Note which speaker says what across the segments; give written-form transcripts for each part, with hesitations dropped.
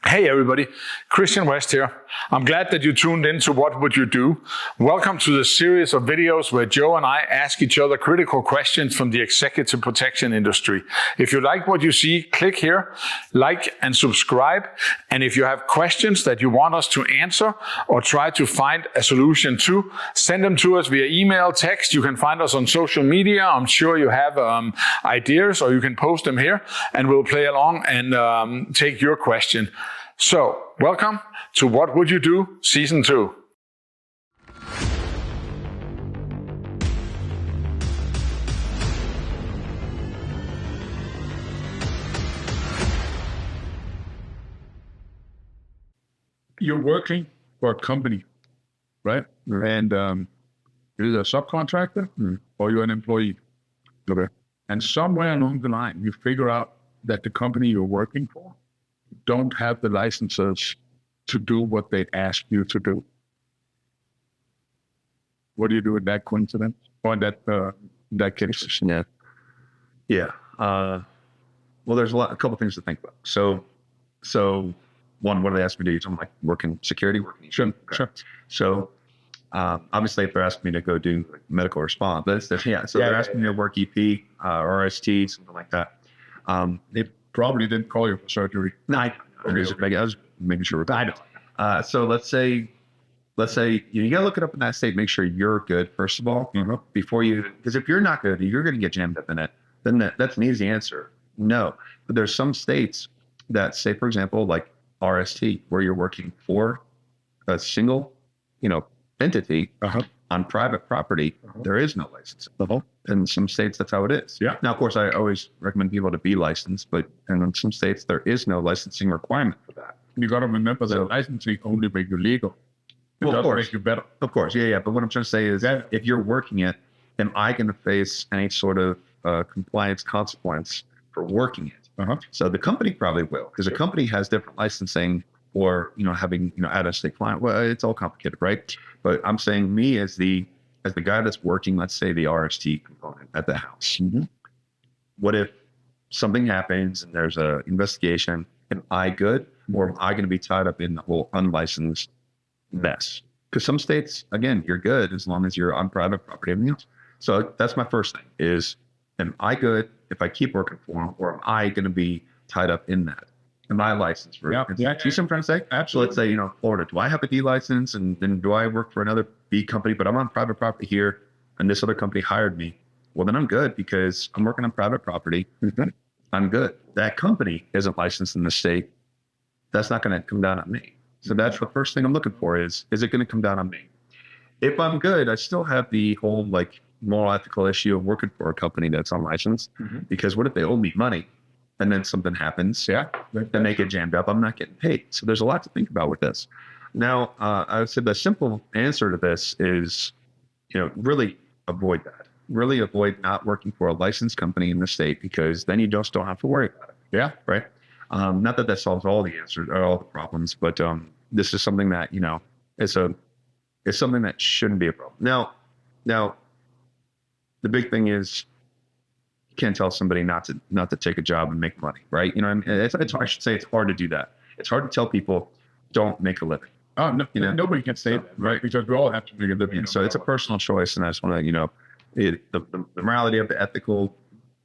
Speaker 1: Hey everybody, Christian West here. I'm glad that you tuned in to What Would You Do? Welcome to the series of videos where Joe and I ask each other critical questions from the executive protection industry. If you like what you see, click here, like and subscribe. And if you have questions that you want us to answer or try to find a solution to, send them to us via email, text. You can find us on social media. I'm sure you have ideas, or you can post them here and we'll play along and take your question. So, welcome to What Would You Do? Season 2.
Speaker 2: You're working for a company, right? And you're either a subcontractor or you're an employee.
Speaker 3: Okay.
Speaker 2: And somewhere along the line, you figure out that the company you're working for don't have the licenses to do what they ask you to do. What do you do with that coincidence or that case?
Speaker 3: Yeah. Well, there's a couple things to think about. So one, what do they ask me to do? I'm like working security, working.
Speaker 2: Sure.
Speaker 3: So obviously, if they're asking me to go do medical response, they're asking me to work EP, RST, something like that.
Speaker 2: They probably didn't call you for surgery.
Speaker 3: No, I was making sure. I know. So let's say you got to look it up in that state. Make sure you're good first of all before you, because if you're not good, you're going to get jammed up in it. Then that's an easy answer. No, but there's some states that say, for example, like RST, where you're working for a single, entity on private property. There is no license. In some states, that's how it is.
Speaker 2: Yeah.
Speaker 3: Now, of course, I always recommend people to be licensed, but in some states, there is no licensing requirement for that.
Speaker 2: You got to remember that licensing only makes you legal. It doesn't make you better.
Speaker 3: Of course, yeah. But what I'm trying to say is, if you're working it, am I going to face any sort of compliance consequence for working it? So the company probably will, because the company has different licensing or having out-of-state client. Well, it's all complicated, right? But I'm saying me as the guy that's working, let's say the RST component at the house. What if something happens and there's an investigation? Am I good, or am I going to be tied up in the whole unlicensed mess? Because some states, again, you're good as long as you're on private property. Everything else. So that's my first thing: is am I good if I keep working for them, or am I going to be tied up in that? Am I licensed for it?
Speaker 2: Yeah.
Speaker 3: See what I'm trying to say?
Speaker 2: Absolutely.
Speaker 3: So let's say, Florida, do I have a D license, and then do I work for another B company, but I'm on private property here and this other company hired me? Well, then I'm good because I'm working on private property. I'm good. That company isn't licensed in the state. That's not going to come down on me. So that's the first thing I'm looking for is it going to come down on me? If I'm good, I still have the whole moral ethical issue of working for a company that's unlicensed, because what if they owe me money? And then something happens, then they get jammed up. I'm not getting paid. So there's a lot to think about with this. Now, I would say the simple answer to this is, really avoid that. Really avoid not working for a licensed company in the state, because then you just don't have to worry about it.
Speaker 2: Yeah.
Speaker 3: Right. Not that solves all the answers or all the problems, but this is something that it's something that shouldn't be a problem. Now, the big thing is, can't tell somebody not to take a job and make money, right? I should say it's hard to do that. It's hard to tell people don't make a living.
Speaker 2: Oh, no, nobody can say that, right? Because we all have to make a living.
Speaker 3: So it's a personal choice, and I just want to, the morality of the ethical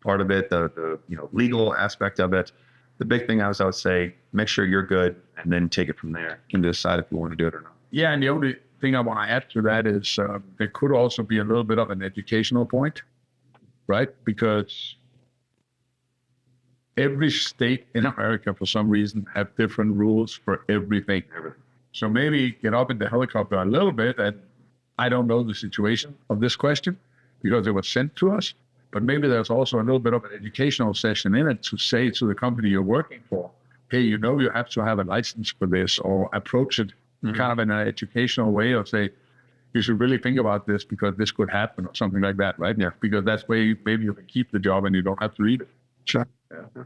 Speaker 3: part of it, the legal aspect of it. The big thing I would say, make sure you're good, and then take it from there. You can decide if you want to do it or not.
Speaker 2: Yeah, and the only thing I want to add to that is there could also be a little bit of an educational point. Right? Because every state in America, for some reason, have different rules for everything. So maybe get up in the helicopter a little bit, and I don't know the situation of this question because it was sent to us, but maybe there's also a little bit of an educational session in it to say to the company you're working for, hey, you have to have a license for this, or approach it kind of in an educational way of say, you should really think about this because this could happen or something like that, right? Yeah. Because that's way maybe you can keep the job and you don't have to read it.
Speaker 3: Sure. Yeah.